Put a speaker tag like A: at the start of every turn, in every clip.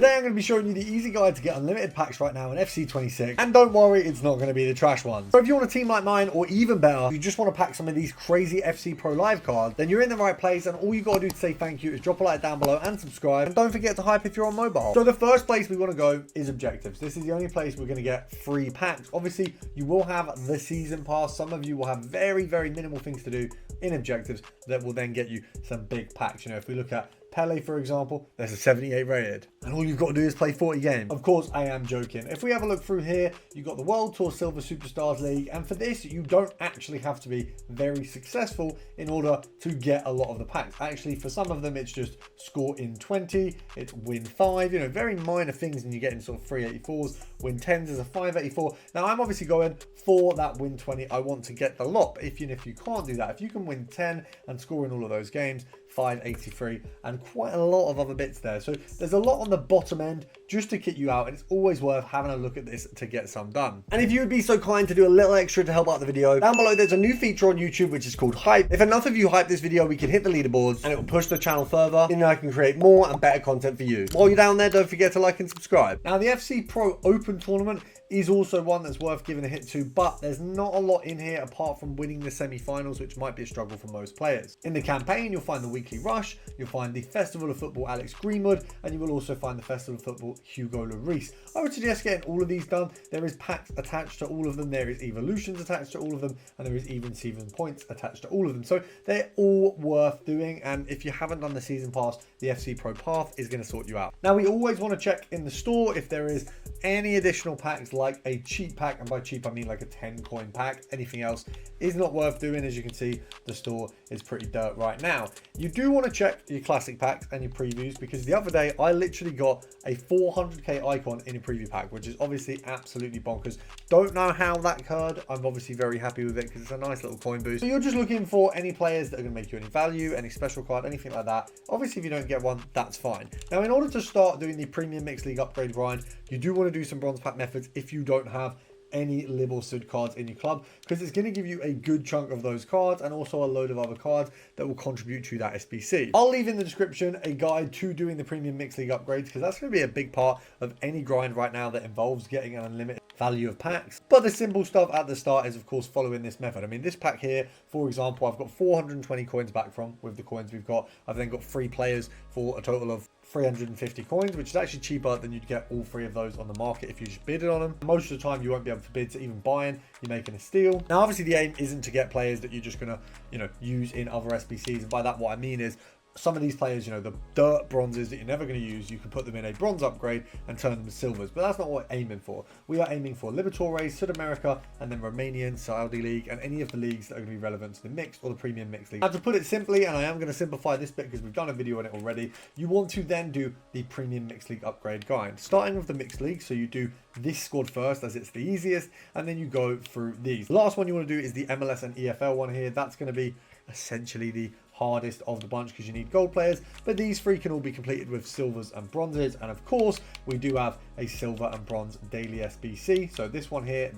A: Today I'm going to be showing you the easy guide to get unlimited packs right now in FC26, and don't worry, it's not going to be the trash ones. So if you want a team like mine, or even better, you just want to pack some of these crazy FC Pro Live cards, then you're in the right place, and all you got to do to say thank you is drop a like down below and subscribe, and don't forget to hype if you're on mobile. So the first place we want to go is objectives. This is the only place we're going to get free packs. Obviously, you will have the season pass. Some of you will have very, very minimal things to do in objectives that will then get you some big packs. You know, if we look at Pele, for example, there's a 78 rated, and all you've got to do is play 40 games. Of course, I am joking. If we have a look through here, you've got the World Tour Silver Superstars League, and for this, you don't actually have to be very successful in order to get a lot of the packs. Actually, for some of them, it's just score in 20, it's win 5, you know, very minor things, and you get in sort of 384s. Win 10s is a 584. Now, I'm obviously going for that win 20. I want to get the lot, but if you can't do that, if you can win 10 and score in all of those games, 583, and quite a lot of other bits there. So there's a lot on the bottom end just to kit you out, and it's always worth having a look at this to get some done. And if you would be so kind to do a little extra to help out the video, down below there's a new feature on YouTube which is called Hype. If enough of you hype this video, we can hit the leaderboards and it will push the channel further, and I can create more and better content for you. While you're down there, don't forget to like and subscribe. Now, the FC Pro Open Tournament is also one that's worth giving a hit to, but there's not a lot in here apart from winning the semi-finals, which might be a struggle for most players. In the campaign, you'll find the Weekly Rush, you'll find the Festival of Football Alex Greenwood, and you will also find the Festival of Football Hugo Lloris. I would suggest getting all of these done. There is packs attached to all of them, there is evolutions attached to all of them, and there is even season points attached to all of them. So they're all worth doing, and if you haven't done the season pass, the FC Pro Path is going to sort you out. Now, we always want to check in the store if there is any additional packs, like a cheap pack, and by cheap I mean like a 10 coin pack. Anything else is not worth doing. As you can see, the store is pretty dirt right now. You do want to check your classic packs and your previews, because the other day I literally got a 400k icon in a preview pack, which is obviously absolutely bonkers. Don't know how that occurred. I'm obviously very happy with it because it's a nice little coin boost. So you're just looking for any players that are going to make you any value, any special card, anything like that. Obviously, if you don't get one, that's fine. Now, in order to start doing the Premium Mixed League upgrade grind, you do want to do some bronze pack methods if you don't have any Lib or Sud cards in your club, because it's going to give you a good chunk of those cards and also a load of other cards that will contribute to that SBC. I'll leave in the description a guide to doing the Premium Mixed League upgrades, because that's going to be a big part of any grind right now that involves getting an unlimited value of packs. But the simple stuff at the start is, of course, following this method. I mean, this pack here, for example, I've got 420 coins back from with the coins we've got. I've then got 3 players for a total of 350 coins, which is actually cheaper than you'd get all 3 of those on the market if you just bidded on them. Most of the time, you won't be able to bid, so even buying, you're making a steal. Now, obviously, the aim isn't to get players that you're just gonna, use in other SBCs. And by that, what I mean is, some of these players, the dirt bronzes that you're never going to use, you can put them in a bronze upgrade and turn them to silvers. But that's not what we're aiming for. We are aiming for Libertadores, South America, and then Romanian, Saudi League, and any of the leagues that are going to be relevant to the mixed or the Premium Mixed League. Now, to put it simply, and I am going to simplify this bit because we've done a video on it already, you want to then do the Premium Mixed League upgrade guide, starting with the Mixed League. So you do this squad first, as it's the easiest, and then you go through these. The last one you want to do is the MLS and EFL one here. That's going to be essentially the hardest of the bunch because you need gold players, but these 3 can all be completed with silvers and bronzes. And of course, we do have a silver and bronze daily SBC. So this one here,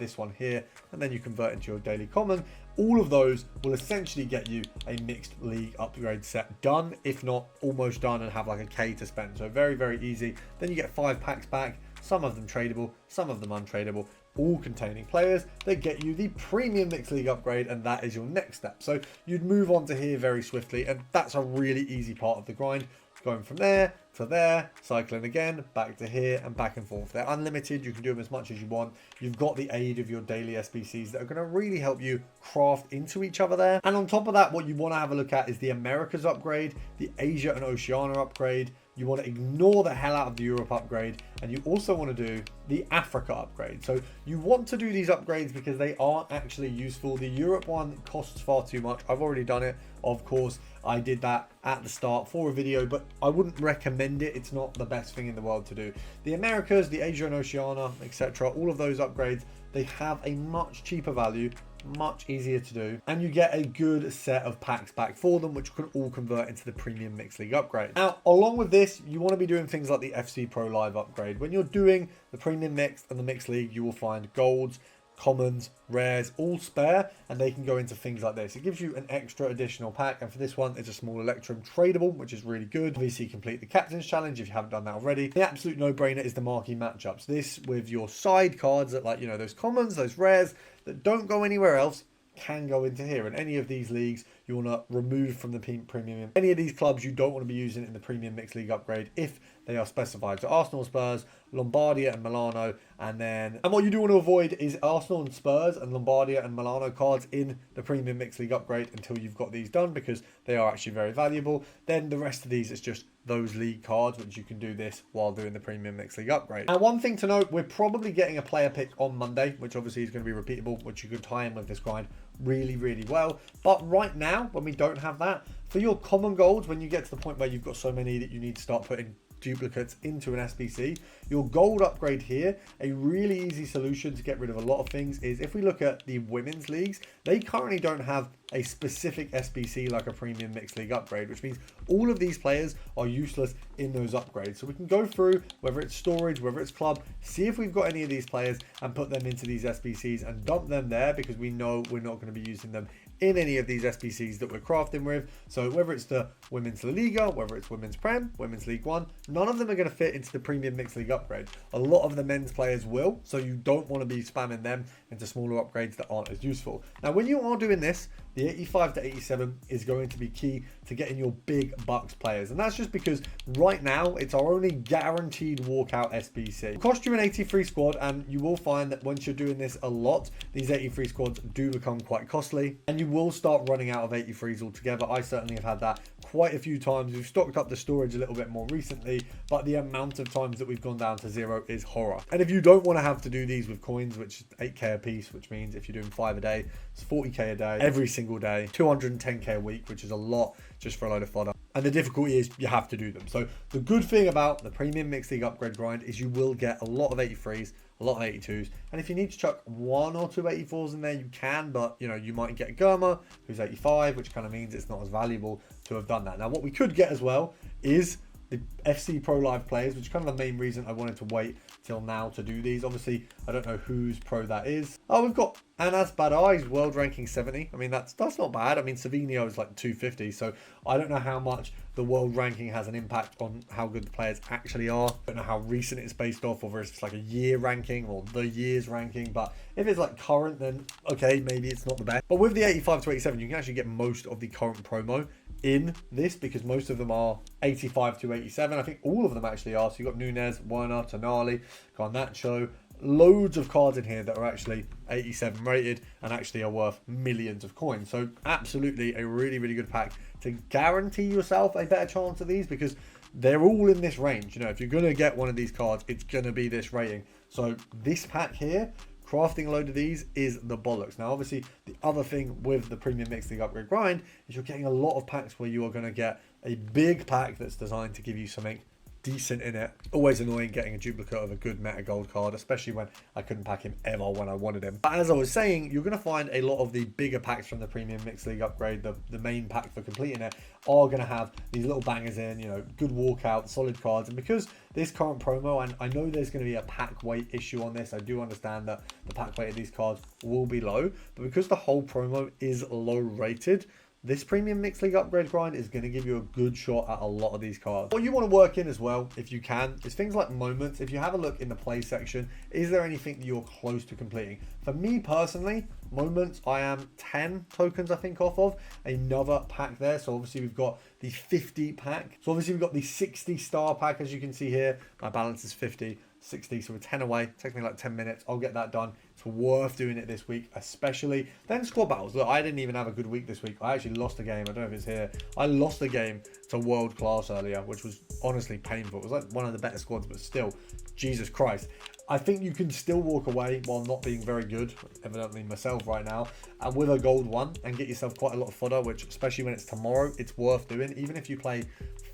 A: and then you convert into your daily common. All of those will essentially get you a mixed league upgrade set done, if not almost done, and have like a K to spend. So very, very easy. Then you get 5 packs back, some of them tradable, some of them untradeable, all containing players that get you the Premium Mixed League upgrade, and that is your next step. So you'd move on to here very swiftly, and that's a really easy part of the grind. Going from there to there, cycling again, back to here, and back and forth. They're unlimited. You can do them as much as you want. You've got the aid of your daily SBCs that are going to really help you craft into each other there. And on top of that, what you want to have a look at is the Americas upgrade, the Asia and Oceania upgrade. You want to ignore the hell out of the Europe upgrade, and you also want to do the Africa upgrade. So you want to do these upgrades because they are actually useful. The Europe one costs far too much. I've already done it. Of course, I did that at the start for a video, but I wouldn't recommend it. It's not the best thing in the world to do. The Americas, the Asia and Oceania, etc., all of those upgrades, they have a much cheaper value, much easier to do, and you get a good set of packs back for them, which can all convert into the Premium Mixed League upgrade. Now, along with this, you want to be doing things like the FC Pro Live upgrade. When you're doing the Premium Mixed and the Mixed League, you will find golds commons, rares, all spare, and they can go into things like this. It gives you an extra additional pack, and for this one, it's a small Electrum tradable, which is really good. Obviously, complete the Captain's Challenge if you haven't done that already. The absolute no-brainer is the marquee matchups. This, with your side cards that, like, you know, those commons, those rares that don't go anywhere else, can go into here. In any of these leagues, you want to remove from the premium. Any of these clubs you don't want to be using in the premium mixed league upgrade if they are specified. So Arsenal, Spurs, Lombardia and Milano, and what you do want to avoid is Arsenal and Spurs and Lombardia and Milano cards in the premium mixed league upgrade until you've got these done, because they are actually very valuable. Then the rest of these is just those league cards, which you can do this while doing the premium mixed league upgrade. And one thing to note, we're probably getting a player pick on Monday, which obviously is going to be repeatable, which you could tie in with this grind really, really well. But right now, when we don't have that, for your common golds, when you get to the point where you've got so many that you need to start putting duplicates into an SBC, your gold upgrade here, a really easy solution to get rid of a lot of things is, if we look at the women's leagues, they currently don't have a specific SBC like a premium mixed league upgrade, which means all of these players are useless in those upgrades. So we can go through, whether it's storage, whether it's club, see if we've got any of these players and put them into these SBCs and dump them there, because we know we're not going to be using them in any of these SBCs that we're crafting with. So whether it's the Women's La Liga, whether it's Women's Prem, Women's League One, none of them are going to fit into the Premium Mixed League upgrade. A lot of the men's players will, so you don't want to be spamming them into smaller upgrades that aren't as useful. Now, when you are doing this, the 85 to 87 is going to be key to getting your big bucks players. And that's just because right now, it's our only guaranteed walkout SBC. It'll cost you an 83 squad, and you will find that once you're doing this a lot, these 83 squads do become quite costly, and you will start running out of 83s altogether. I certainly have had that quite a few times. We've stocked up the storage a little bit more recently, but the amount of times that we've gone down to 0 is horror. And if you don't want to have to do these with coins, which is 8k a piece, which means if you're doing 5 a day, it's 40k a day every single day, 210k a week, which is a lot just for a load of fodder. And the difficulty is you have to do them. So the good thing about the Premium Mixed League upgrade grind is you will get a lot of 83s, a lot of 82s, and if you need to chuck 1 or 2 84s in there, you can, but you know, you might get Germa, who's 85, which kind of means it's not as valuable to have done that. Now, what we could get as well is the FC Pro Live players, which is kind of the main reason I wanted to wait till now to do these. Obviously, I don't know whose pro that is. Oh, we've got Anas Badai's world ranking 70. I mean, that's not bad. I mean, Savinio is like 250, so I don't know how much the world ranking has an impact on how good the players actually are. I don't know how recent it's based off, or if it's like a year ranking or the year's ranking, but if it's like current, then okay, maybe it's not the best. But with the 85 to 87, you can actually get most of the current promo in this, because most of them are 85 to 87. I think all of them actually are. So you've got Nunez, Werner, Tonali, Garnacho, loads of cards in here that are actually 87 rated and actually are worth millions of coins. So absolutely a really, really good pack to guarantee yourself a better chance of these, because they're all in this range. You know, if you're going to get one of these cards, it's going to be this rating. So this pack here, crafting a load of these is the bollocks. Now, obviously, the other thing with the Premium Mixed League upgrade grind is you're getting a lot of packs where you are going to get a big pack that's designed to give you something decent in it. Always annoying getting a duplicate of a good meta gold card, especially when I couldn't pack him ever when I wanted him. But as I was saying, you're going to find a lot of the bigger packs from the Premium Mixed League upgrade, the main pack for completing it, are going to have these little bangers in, you know, good walkout, solid cards. And because this current promo, and I know there's going to be a pack weight issue on this, I do understand that the pack weight of these cards will be low, but because the whole promo is low rated, this Premium Mixed League upgrade grind is going to give you a good shot at a lot of these cards. What you want to work in as well, if you can, is things like moments. If you have a look in the play section, is there anything that you're close to completing? For me personally, moments, I am 10 tokens, I think, off of another pack there. So obviously we've got the 50 pack. So obviously we've got the 60 star pack, as you can see here. My balance is 50. 60, so we're 10 away. It takes me like 10 minutes. I'll get that done. It's worth doing it this week, especially. Then squad battles. Look, I didn't even have a good week this week. I actually lost a game. I don't know if it's here. I lost a game to world class earlier, which was honestly painful. It was like one of the better squads, but still, Jesus Christ. I think you can still walk away while not being very good, evidently myself right now, and with a gold one, and get yourself quite a lot of fodder, which, especially when it's tomorrow, it's worth doing. Even if you play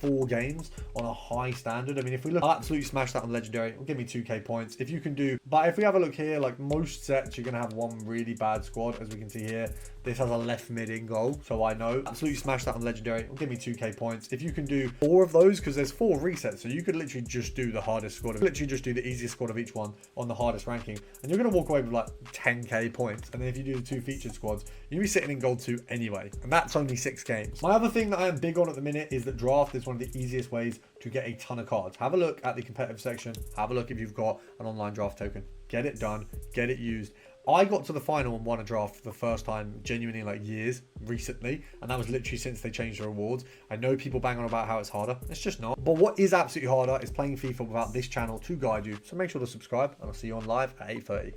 A: 4 games on a high standard. I mean, if we look, I'll absolutely smash that on legendary. It'll give me 2k points. If you can do, but if we have a look here, like most sets, you're going to have one really bad squad, as we can see here. This has a left mid in goal, so I know. Absolutely smash that on legendary. It'll give me 2k points. If you can do 4 of those, because there's 4 resets, so you could literally just do the hardest squad, literally just do the easiest squad of each one on the hardest ranking, and you're going to walk away with like 10k points. And then if you do the 2 featured squads, you'll be sitting in gold 2 anyway, and that's only 6 games. My other thing that I am big on at the minute is that draft is one of the easiest ways to get a ton of cards. Have a look at the competitive section. Have a look if you've got an online draft token. Get it done. Get it used. I got to the final and won a draft for the first time genuinely in like years recently, and that was literally since they changed the rewards. I know people bang on about how it's harder. It's just not. But what is absolutely harder is playing FIFA without this channel to guide you. So make sure to subscribe, and I'll see you on live at 8:30.